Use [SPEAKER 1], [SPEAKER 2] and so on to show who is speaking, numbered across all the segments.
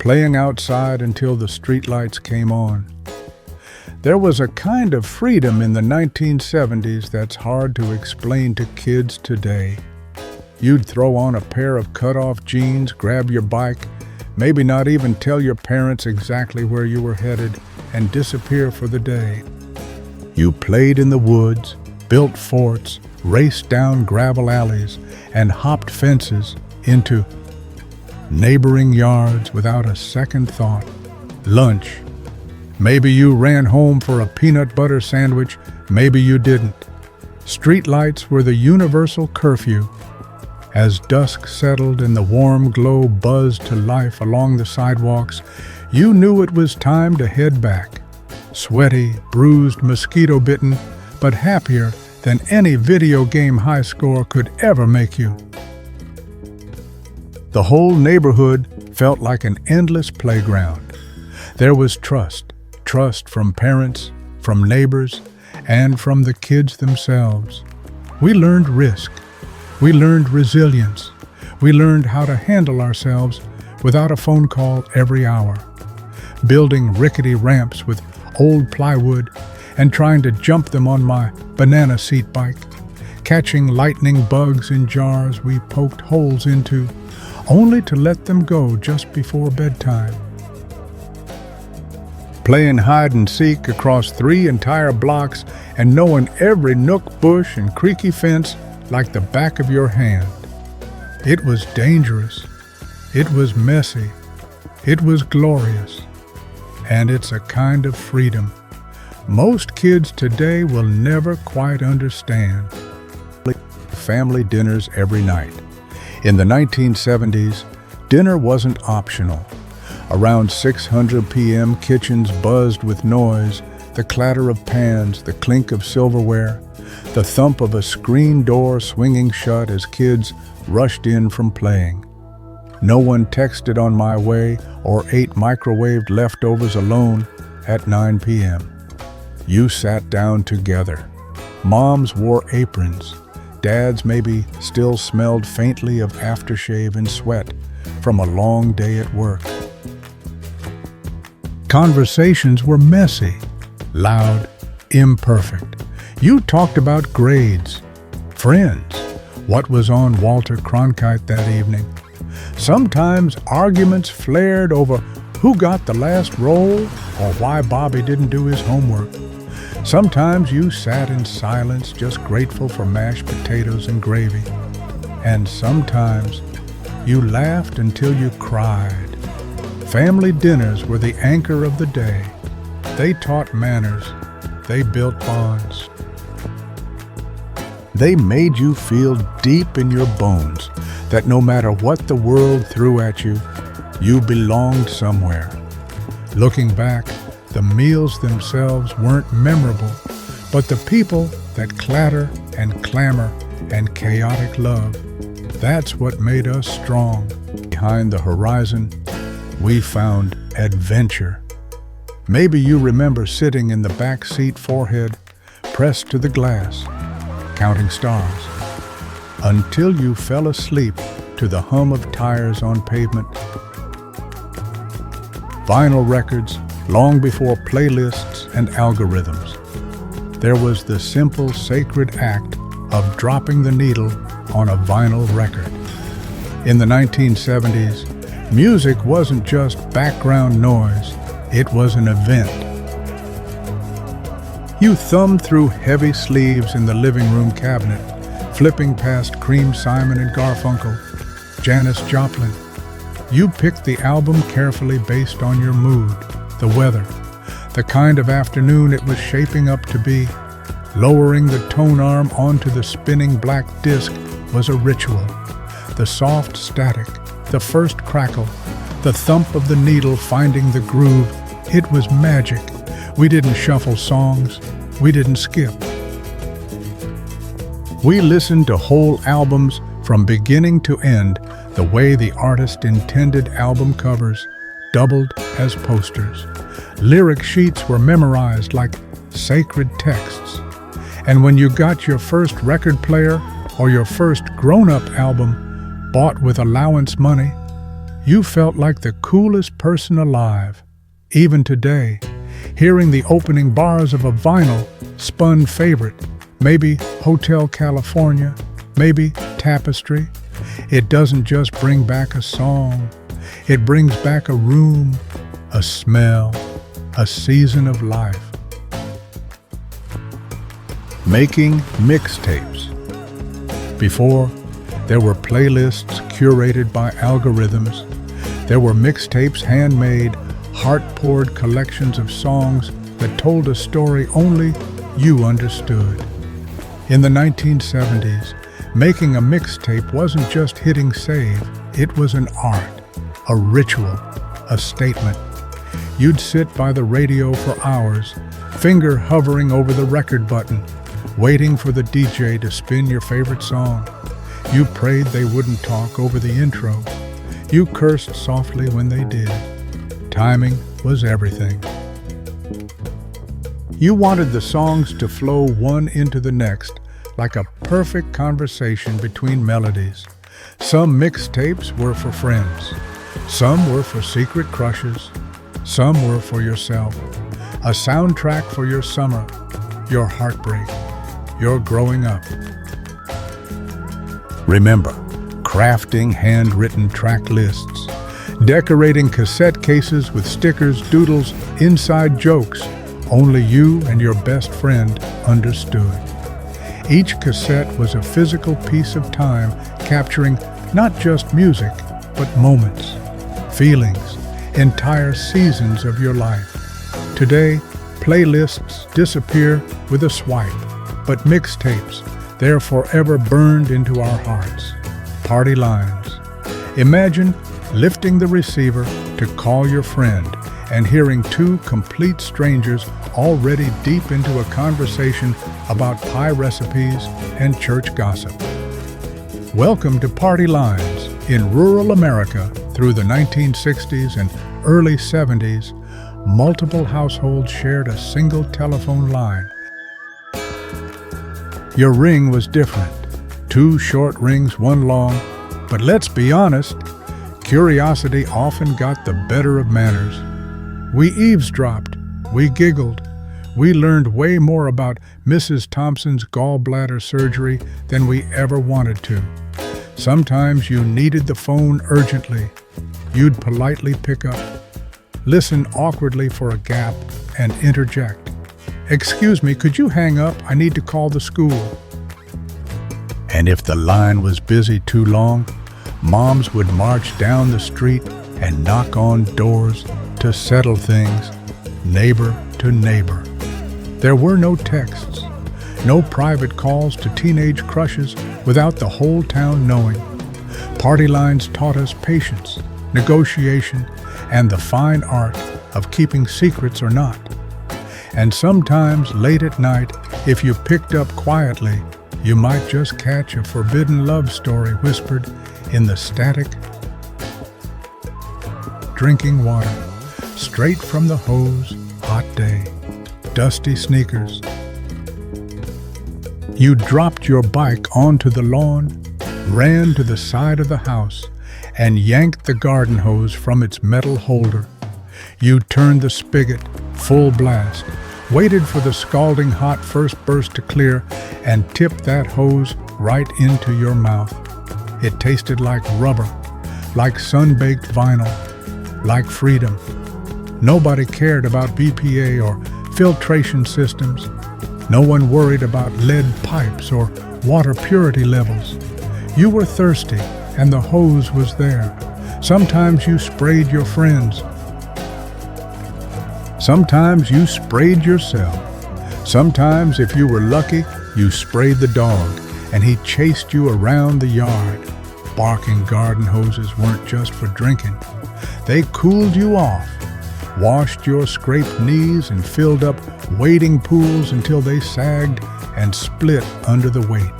[SPEAKER 1] playing outside until the streetlights came on. There was a kind of freedom in the 1970s that's hard to explain to kids today. You'd throw on a pair of cut-off jeans, grab your bike, maybe not even tell your parents exactly where you were headed, and disappear for the day. You played in the woods, built forts, raced down gravel alleys, and hopped fences into neighboring yards without a second thought. Lunch. Maybe you ran home for a peanut butter sandwich, maybe you didn't. Streetlights were the universal curfew. As dusk settled and the warm glow buzzed to life along the sidewalks, you knew it was time to head back. Sweaty, bruised, mosquito-bitten, but happier than any video game high score could ever make you. The whole neighborhood felt like an endless playground. There was trust from parents, from neighbors, and from the kids themselves. We learned risk. We learned resilience. We learned how to handle ourselves without a phone call every hour. Building rickety ramps with old plywood and trying to jump them on my banana seat bike. Catching lightning bugs in jars we poked holes into, only to let them go just before bedtime. Playing hide and seek across 3 entire blocks and knowing every nook, bush, and creaky fence like the back of your hand. It was dangerous. It was messy. It was glorious. And it's a kind of freedom most kids today will never quite understand. Family dinners every night. In the 1970s, dinner wasn't optional. Around 600 p.m., kitchens buzzed with noise, the clatter of pans, the clink of silverware, the thump of a screen door swinging shut as kids rushed in from playing. No one texted on my way or ate microwaved leftovers alone at 9 p.m. You sat down together. Moms wore aprons. Dads maybe still smelled faintly of aftershave and sweat from a long day at work. Conversations were messy, loud, imperfect. You talked about grades, friends, what was on Walter Cronkite that evening. Sometimes arguments flared over who got the last roll or why Bobby didn't do his homework. Sometimes you sat in silence, just grateful for mashed potatoes and gravy. And sometimes you laughed until you cried. Family dinners were the anchor of the day. They taught manners. They built bonds. They made you feel deep in your bones that no matter what the world threw at you, you belonged somewhere. Looking back, the meals themselves weren't memorable, but the people that clatter and clamor and chaotic love, that's what made us strong. Behind the horizon, we found adventure. Maybe you remember sitting in the back seat, forehead pressed to the glass, counting stars, until you fell asleep to the hum of tires on pavement. Vinyl records, long before playlists and algorithms. There was the simple, sacred act of dropping the needle on a vinyl record. In the 1970s, music wasn't just background noise, it was an event. You thumbed through heavy sleeves in the living room cabinet, flipping past Cream, Simon and Garfunkel, Janis Joplin. You picked the album carefully based on your mood, the weather, the kind of afternoon it was shaping up to be. Lowering the tone arm onto the spinning black disc was a ritual. The soft static, the first crackle, the thump of the needle finding the groove, it was magic. We didn't shuffle songs, we didn't skip. We listened to whole albums from beginning to end the way the artist intended. Album covers doubled as posters. Lyric sheets were memorized like sacred texts. And when you got your first record player or your first grown-up album bought with allowance money, You felt like the coolest person alive. Even today, hearing the opening bars of a vinyl spun favorite, maybe Hotel California, maybe Tapestry, it doesn't just bring back a song. It brings back a room, a smell, a season of life. Making mixtapes. Before, there were playlists curated by algorithms. There were mixtapes, handmade, heart-poured collections of songs that told a story only you understood. In the 1970s, making a mixtape wasn't just hitting save, it was an art, a ritual, a statement. You'd sit by the radio for hours, finger hovering over the record button, waiting for the DJ to spin your favorite song. You prayed they wouldn't talk over the intro. You cursed softly when they did. Timing was everything. You wanted the songs to flow one into the next, like a perfect conversation between melodies. Some mixtapes were for friends. Some were for secret crushes. Some were for yourself. A soundtrack for your summer, your heartbreak, your growing up. Remember, crafting handwritten track lists, decorating cassette cases with stickers, doodles, inside jokes only you and your best friend understood. Each cassette was a physical piece of time capturing not just music, but moments, feelings, entire seasons of your life. Today, playlists disappear with a swipe, but mixtapes, they're forever burned into our hearts. Party lines. Imagine lifting the receiver to call your friend and hearing two complete strangers already deep into a conversation about pie recipes and church gossip. Welcome to Party Lines. In rural America, through the 1960s and early 70s, multiple households shared a single telephone line. Your ring was different. Two short rings, one long. But let's be honest, curiosity often got the better of manners. We eavesdropped, we giggled, we learned way more about Mrs. Thompson's gallbladder surgery than we ever wanted to. Sometimes you needed the phone urgently. You'd politely pick up, listen awkwardly for a gap, and interject. "Excuse me, could you hang up? I need to call the school." And if the line was busy too long, moms would march down the street and knock on doors to settle things, neighbor to neighbor. There were no texts, no private calls to teenage crushes without the whole town knowing. Party lines taught us patience, negotiation, and the fine art of keeping secrets or not. And sometimes late at night, if you picked up quietly, you might just catch a forbidden love story whispered in the static. Drinking water, straight from the hose, hot day, dusty sneakers. You dropped your bike onto the lawn, ran to the side of the house, and yanked the garden hose from its metal holder. You turned the spigot full blast, waited for the scalding hot first burst to clear, and tipped that hose right into your mouth. It tasted like rubber, like sun-baked vinyl, like freedom. Nobody cared about BPA or filtration systems. No one worried about lead pipes or water purity levels. You were thirsty, and the hose was there. Sometimes you sprayed your friends. Sometimes you sprayed yourself. Sometimes, if you were lucky, you sprayed the dog, and he chased you around the yard. Barking garden hoses weren't just for drinking. They cooled you off, washed your scraped knees, and filled up wading pools until they sagged and split under the weight.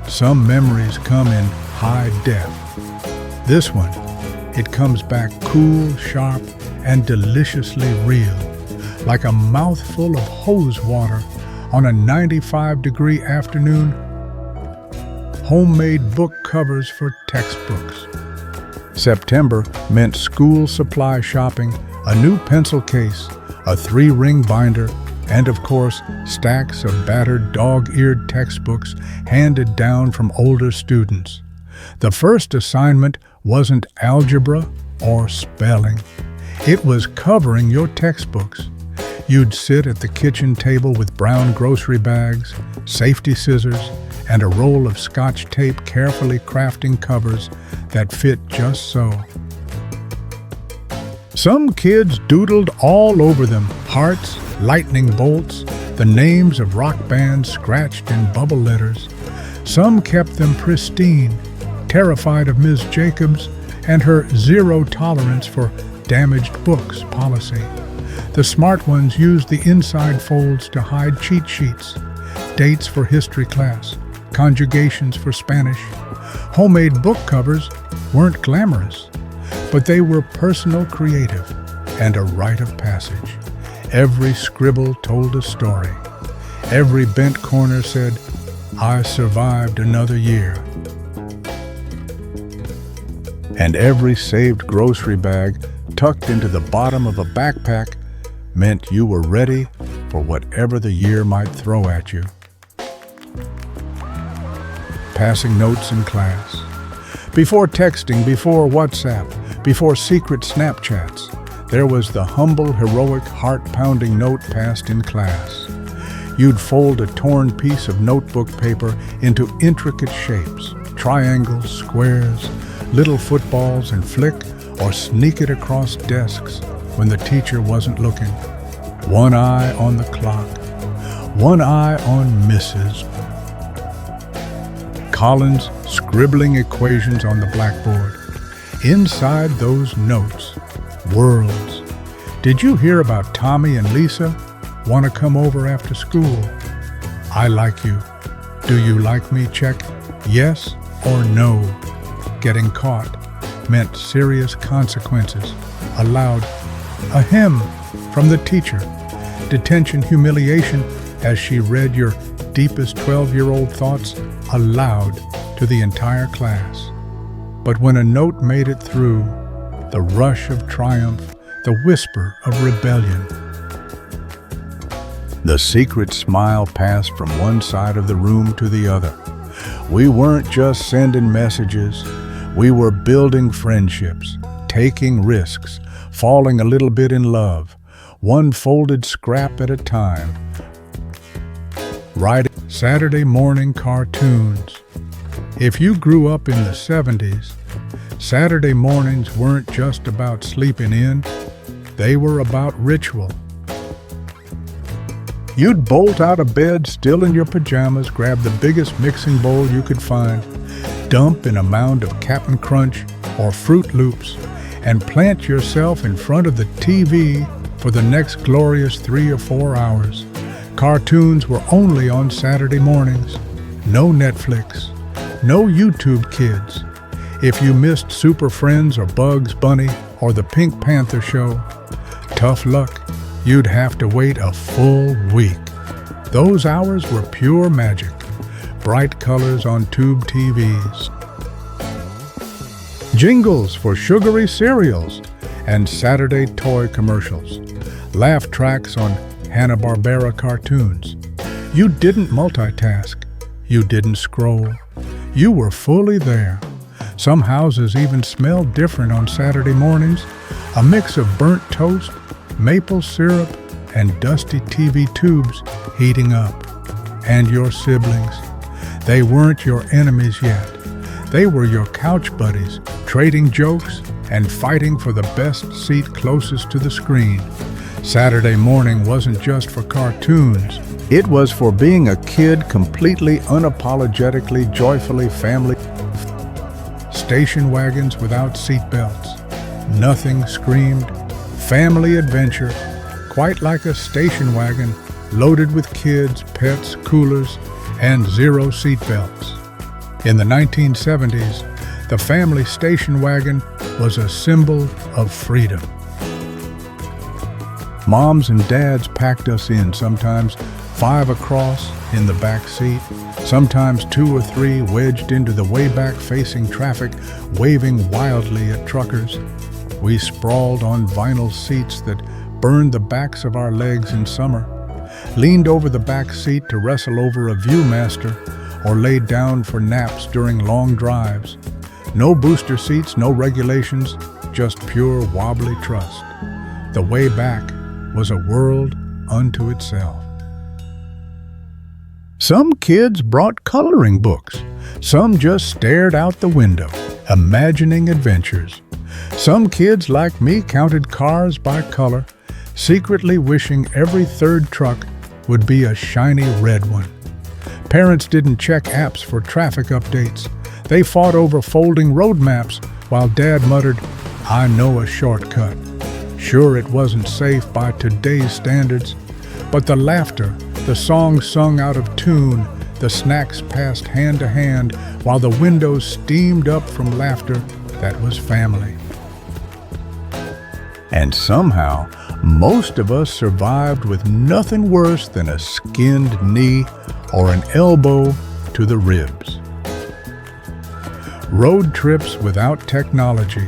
[SPEAKER 1] Some memories come in high def. This one, it comes back cool, sharp, and deliciously real, like a mouthful of hose water on a 95-degree afternoon. Homemade book covers for textbooks. September meant school supply shopping, a new pencil case, a 3-ring binder, and of course, stacks of battered dog-eared textbooks handed down from older students. The first assignment wasn't algebra or spelling. It was covering your textbooks. You'd sit at the kitchen table with brown grocery bags, safety scissors, and a roll of Scotch tape carefully crafting covers that fit just so. Some kids doodled all over them, hearts, lightning bolts, the names of rock bands scratched in bubble letters. Some kept them pristine, terrified of Ms. Jacobs and her zero tolerance for damaged books policy. The smart ones used the inside folds to hide cheat sheets, dates for history class, conjugations for Spanish. Homemade book covers weren't glamorous, but they were personal, creative, and a rite of passage. Every scribble told a story. Every bent corner said, "I survived another year." And every saved grocery bag tucked into the bottom of a backpack meant you were ready for whatever the year might throw at you. Passing notes in class. Before texting, before WhatsApp, before secret Snapchats, there was the humble, heroic, heart-pounding note passed in class. You'd fold a torn piece of notebook paper into intricate shapes, triangles, squares, little footballs, and flick or sneak it across desks when the teacher wasn't looking. One eye on the clock, one eye on Mrs. Collins scribbling equations on the blackboard. Inside those notes, worlds. Did you hear about Tommy and Lisa? Want to come over after school? I like you. Do you like me? Check yes or no. Getting caught meant serious consequences. Allowed a hymn from the teacher. Detention, humiliation as she read your deepest 12-year-old thoughts aloud to the entire class. But when a note made it through, the rush of triumph, the whisper of rebellion. The secret smile passed from one side of the room to the other. We weren't just sending messages, we were building friendships, taking risks, falling a little bit in love, one folded scrap at a time. Writing Saturday morning cartoons. If you grew up in the 70s, Saturday mornings weren't just about sleeping in, they were about ritual. You'd bolt out of bed still in your pajamas, grab the biggest mixing bowl you could find, dump in a mound of Cap'n Crunch or Fruit Loops, and plant yourself in front of the TV for the next glorious 3 or 4 hours. Cartoons were only on Saturday mornings. No Netflix, no YouTube Kids. If you missed Super Friends or Bugs Bunny or the Pink Panther show, tough luck. You'd have to wait a full week. Those hours were pure magic. Bright colors on tube TVs. Jingles for sugary cereals and Saturday toy commercials. Laugh tracks on Hanna-Barbera cartoons. You didn't multitask. You didn't scroll. You were fully there. Some houses even smelled different on Saturday mornings. A mix of burnt toast, maple syrup, and dusty TV tubes heating up. And your siblings. They weren't your enemies yet. They were your couch buddies, trading jokes and fighting for the best seat closest to the screen. Saturday morning wasn't just for cartoons. It was for being a kid, completely, unapologetically, joyfully family. Station wagons without seatbelts. Nothing screamed family adventure quite like a station wagon loaded with kids, pets, coolers, and zero seatbelts. In the 1970s, the family station wagon was a symbol of freedom. Moms and dads packed us in, sometimes 5 across in the back seat, sometimes 2 or 3 wedged into the way back facing traffic, waving wildly at truckers. We sprawled on vinyl seats that burned the backs of our legs in summer, leaned over the back seat to wrestle over a Viewmaster, or laid down for naps during long drives. No booster seats, no regulations, just pure wobbly trust. The way back was a world unto itself. Some kids brought coloring books. Some just stared out the window, imagining adventures. Some kids like me counted cars by color, secretly wishing every third truck would be a shiny red one. Parents didn't check apps for traffic updates. They fought over folding road maps while Dad muttered, "I know a shortcut." Sure, it wasn't safe by today's standards, but the laughter, the songs sung out of tune, the snacks passed hand to hand while the windows steamed up from laughter, that was family. And somehow, most of us survived with nothing worse than a skinned knee or an elbow to the ribs. Road trips without technology.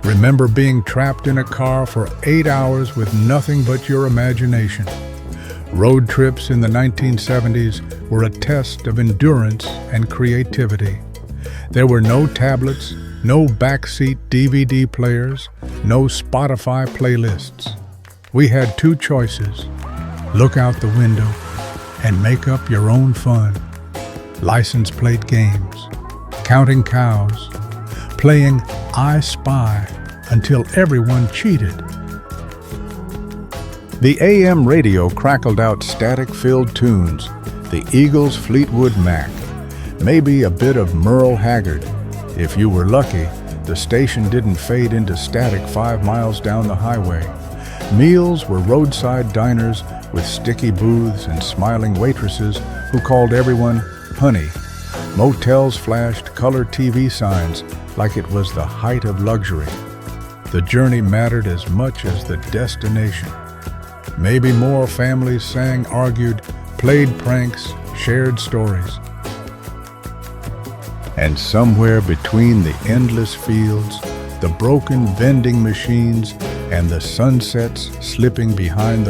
[SPEAKER 1] Remember being trapped in a car for 8 hours with nothing but your imagination. Road trips in the 1970s were a test of endurance and creativity. There were no tablets, no backseat DVD players, no Spotify playlists. We had 2 choices: look out the window and make up your own fun. License plate games, counting cows, playing I Spy until everyone cheated. The AM radio crackled out static-filled tunes, the Eagles' Fleetwood Mac, maybe a bit of Merle Haggard. If you were lucky, the station didn't fade into static 5 miles down the highway. Meals were roadside diners with sticky booths and smiling waitresses who called everyone honey. Motels flashed color TV signs like it was the height of luxury. The journey mattered as much as the destination. Maybe more families sang, argued, played pranks, shared stories. And somewhere between the endless fields, the broken vending machines, and the sunsets slipping behind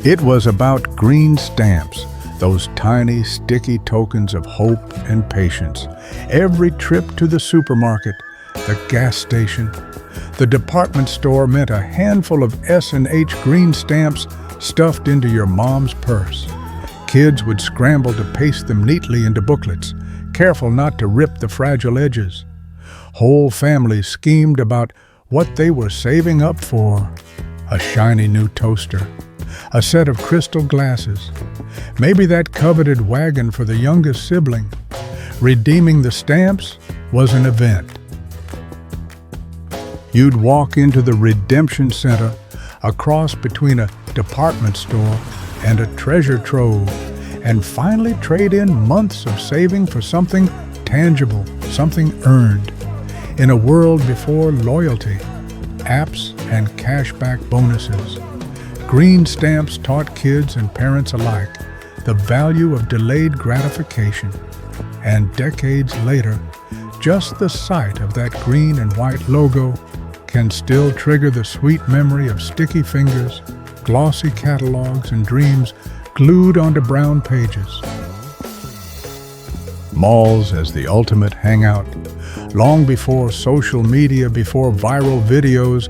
[SPEAKER 1] it was about green stamps, those tiny, sticky tokens of hope and patience. Every trip to the supermarket, the gas station, the department store meant a handful of S&H green stamps stuffed into your mom's purse. Kids would scramble to paste them neatly into booklets, careful not to rip the fragile edges. Whole families schemed about what they were saving up for: a shiny new toaster, a set of crystal glasses, maybe that coveted wagon for the youngest sibling. Redeeming the stamps was an event. You'd walk into the redemption center, a cross between a department store and a treasure trove, and finally trade in months of saving for something tangible, something earned. In a world before loyalty, apps, and cashback bonuses, green stamps taught kids and parents alike the value of delayed gratification. And decades later, just the sight of that green and white logo can still trigger the sweet memory of sticky fingers, glossy catalogs, and dreams glued onto brown pages. Malls as the ultimate hangout. Long before social media, before viral videos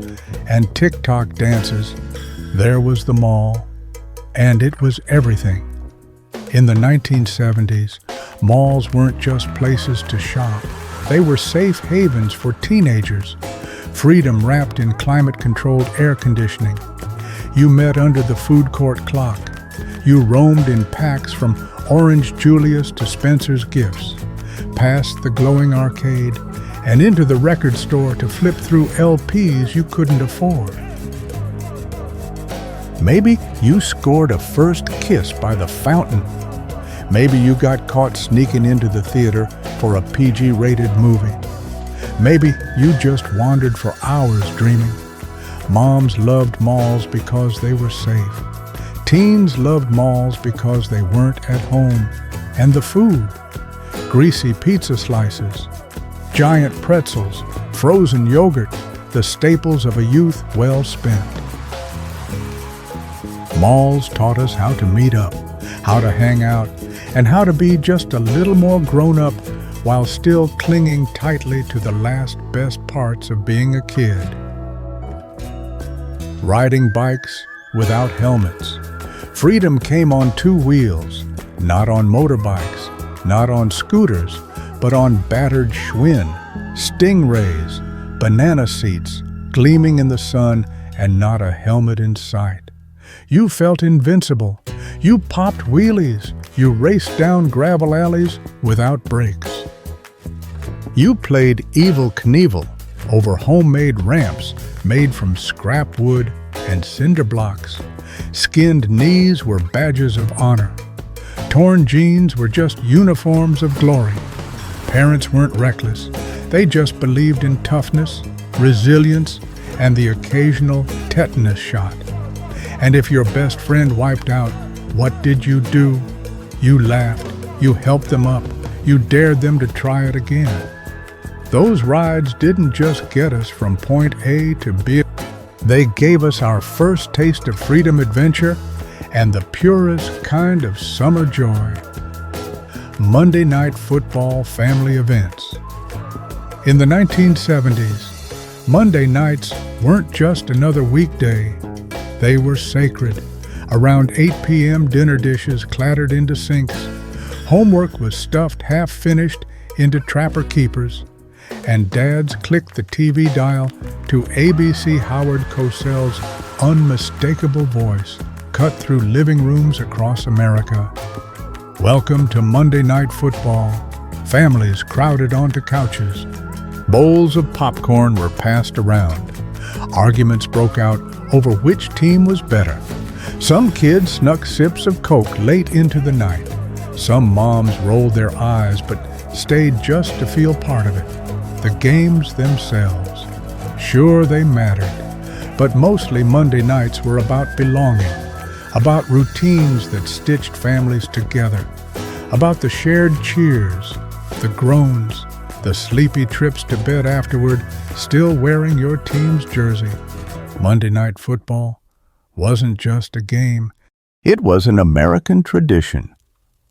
[SPEAKER 1] and TikTok dances, there was the mall, and it was everything. In the 1970s, malls weren't just places to shop. They were safe havens for teenagers, freedom wrapped in climate-controlled air conditioning. You met under the food court clock. You roamed in packs from Orange Julius to Spencer's Gifts, past the glowing arcade, and into the record store to flip through LPs you couldn't afford. Maybe you scored a first kiss by the fountain. Maybe you got caught sneaking into the theater for a PG-rated movie. Maybe you just wandered for hours dreaming. Moms loved malls because they were safe. Teens loved malls because they weren't at home. And the food: greasy pizza slices, giant pretzels, frozen yogurt, the staples of a youth well spent. Malls taught us how to meet up, how to hang out, and how to be just a little more grown up while still clinging tightly to the last best parts of being a kid. Riding bikes without helmets. Freedom came on two wheels, not on motorbikes, not on scooters, but on battered Schwinn, Stingrays, banana seats, gleaming in the sun, and not a helmet in sight. You felt invincible. You popped wheelies. You raced down gravel alleys without brakes. You played Evel Knievel over homemade ramps made from scrap wood and cinder blocks. Skinned knees were badges of honor. Torn jeans were just uniforms of glory. Parents weren't reckless. They just believed in toughness, resilience, and the occasional tetanus shot. And if your best friend wiped out, what did you do? You laughed. You helped them up. You dared them to try it again. Those rides didn't just get us from point A to B. They gave us our first taste of freedom, adventure, and the purest kind of summer joy. Monday night football family events. In the 1970s, Monday nights weren't just another weekday. They were sacred. Around 8 p.m., dinner dishes clattered into sinks. Homework was stuffed half-finished into Trapper Keepers, and dads clicked the TV dial to ABC Howard Cosell's unmistakable voice cut through living rooms across America. Welcome to Monday Night Football. Families crowded onto couches. Bowls of popcorn were passed around. Arguments broke out over which team was better. Some kids snuck sips of Coke late into the night. Some moms rolled their eyes but stayed just to feel part of it. The games themselves. Sure, they mattered, but mostly Monday nights were about belonging, about routines that stitched families together, about the shared cheers, the groans, the sleepy trips to bed afterward, still wearing your team's jersey. Monday Night Football wasn't just a game. It was an American tradition,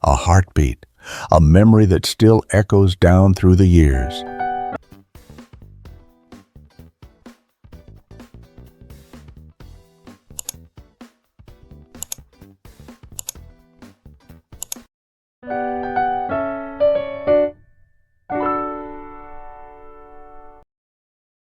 [SPEAKER 1] a heartbeat, a memory that still echoes down through the years.